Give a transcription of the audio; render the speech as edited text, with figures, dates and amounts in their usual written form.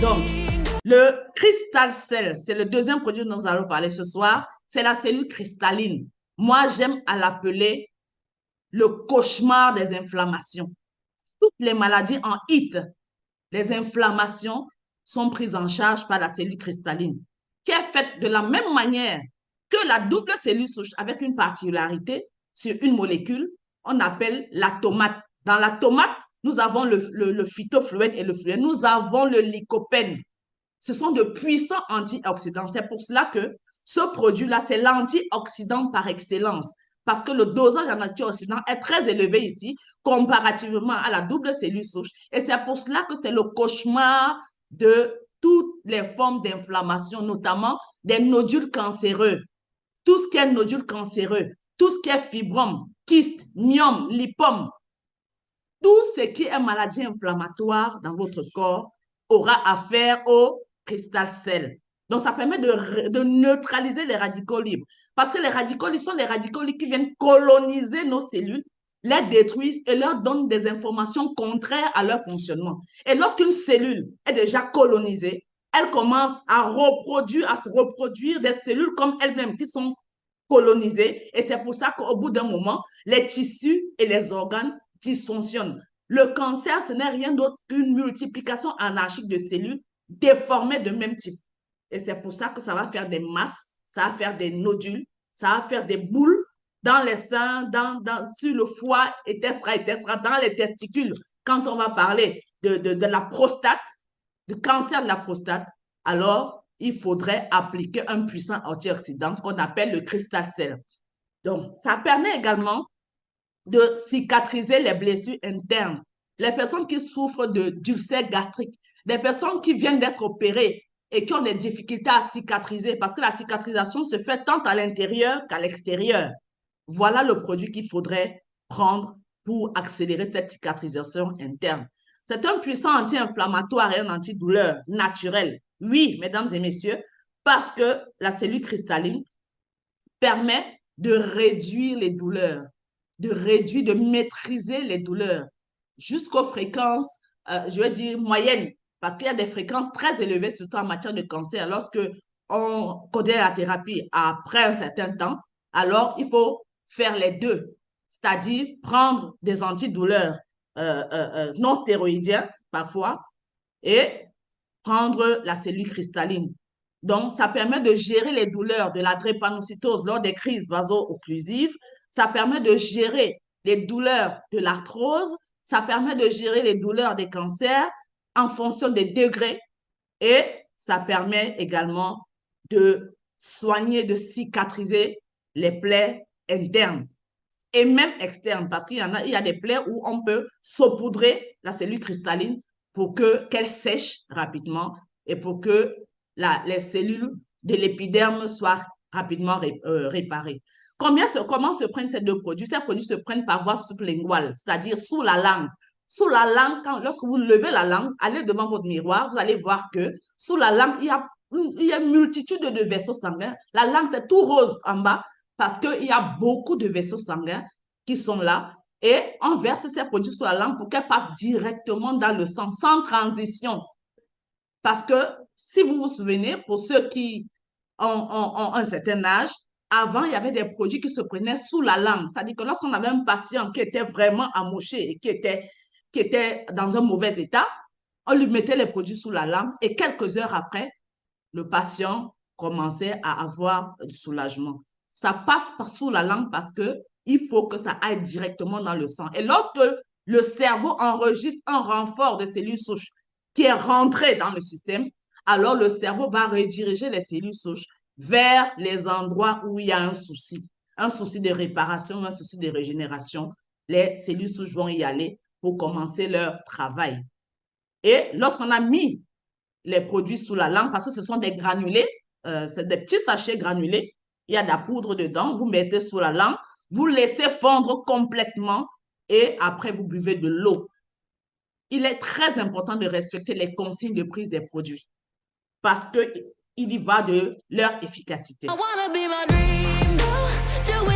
Donc, le Crystal Cell, c'est le deuxième produit dont nous allons parler ce soir. C'est la cellule cristalline. Moi, j'aime à l'appeler le cauchemar des inflammations. Toutes les maladies en HIT, les inflammations sont prises en charge par la cellule cristalline, qui est faite de la même manière que la double cellule souche, avec une particularité sur une molécule, on appelle la tomate. Dans la tomate, nous avons le phytofluède et le fluède. Nous avons le lycopène. Ce sont de puissants antioxydants. C'est pour cela que ce produit-là, c'est l'antioxydant par excellence. Parce que le dosage en antioxydants est très élevé ici, comparativement à la double cellule souche. Et c'est pour cela que c'est le cauchemar de toutes les formes d'inflammation, notamment des nodules cancéreux. Tout ce qui est nodules cancéreux, tout ce qui est fibrome, kyste, myome, lipome, tout ce qui est maladie inflammatoire dans votre corps aura affaire au Crystal Cell. Donc, ça permet de neutraliser les radicaux libres. Parce que les radicaux libres sont les radicaux libres qui viennent coloniser nos cellules, les détruisent et leur donnent des informations contraires à leur fonctionnement. Et lorsqu'une cellule est déjà colonisée, elle commence à se reproduire des cellules comme elles-mêmes qui sont colonisées. Et c'est pour ça qu'au bout d'un moment, les tissus et les organes dysfonctionnent. Le cancer, ce n'est rien d'autre qu'une multiplication anarchique de cellules déformées de même type. Et c'est pour ça que ça va faire des masses, ça va faire des nodules, ça va faire des boules dans les seins, sur le foie, etc., dans les testicules. Quand on va parler de la prostate, du cancer de la prostate, alors il faudrait appliquer un puissant antioxydant qu'on appelle le Crystal Cell. Donc, ça permet également de cicatriser les blessures internes. Les personnes qui souffrent d'ulcères gastriques, des personnes qui viennent d'être opérées et qui ont des difficultés à cicatriser, parce que la cicatrisation se fait tant à l'intérieur qu'à l'extérieur. Voilà le produit qu'il faudrait prendre pour accélérer cette cicatrisation interne. C'est un puissant anti-inflammatoire et un antidouleur naturel. Oui, mesdames et messieurs, parce que la cellule cristalline permet de réduire les douleurs, de maîtriser les douleurs jusqu'aux fréquences, je vais dire, moyennes, parce qu'il y a des fréquences très élevées, surtout en matière de cancer. Lorsque on connaît la thérapie après un certain temps, alors il faut faire les deux, c'est-à-dire prendre des antidouleurs non stéroïdiens parfois et prendre la cellule cristalline. Donc, ça permet de gérer les douleurs de la drépanocytose lors des crises vaso-occlusives. Ça permet de gérer les douleurs de l'arthrose. Ça permet de gérer les douleurs des cancers en fonction des degrés. Et ça permet également de soigner, de cicatriser les plaies internes et même externes, parce qu'il y a des plaies où on peut saupoudrer la cellule cristalline pour qu'elle sèche rapidement et pour que les cellules de l'épiderme soient rapidement réparées. Comment se prennent ces deux produits? Ces produits se prennent par voie sublinguale, c'est-à-dire sous la langue. Sous la langue, lorsque vous levez la langue, allez devant votre miroir, vous allez voir que sous la langue, il y a une multitude de vaisseaux sanguins. La langue, c'est tout rose en bas parce qu'il y a beaucoup de vaisseaux sanguins qui sont là et on verse ces produits sur la langue pour qu'elles passent directement dans le sang, sans transition. Parce que, si vous vous souvenez, pour ceux qui ont un certain âge, avant, il y avait des produits qui se prenaient sous la langue. C'est-à-dire que lorsqu'on avait un patient qui était vraiment amoché et qui était dans un mauvais état, on lui mettait les produits sous la langue et quelques heures après, le patient commençait à avoir du soulagement. Ça passe par sous la langue parce que il faut que ça aille directement dans le sang. Et lorsque le cerveau enregistre un renfort de cellules souches qui est rentré dans le système, alors le cerveau va rediriger les cellules souches vers les endroits où il y a un souci de réparation, un souci de régénération. Les cellules souches vont y aller pour commencer leur travail. Et lorsqu'on a mis les produits sous la langue, parce que ce sont des granulés, c'est des petits sachets granulés, il y a de la poudre dedans, vous mettez sous la langue, vous laissez fondre complètement et après vous buvez de l'eau. Il est très important de respecter les consignes de prise des produits parce qu'il y va de leur efficacité. I wanna be my dream, do it.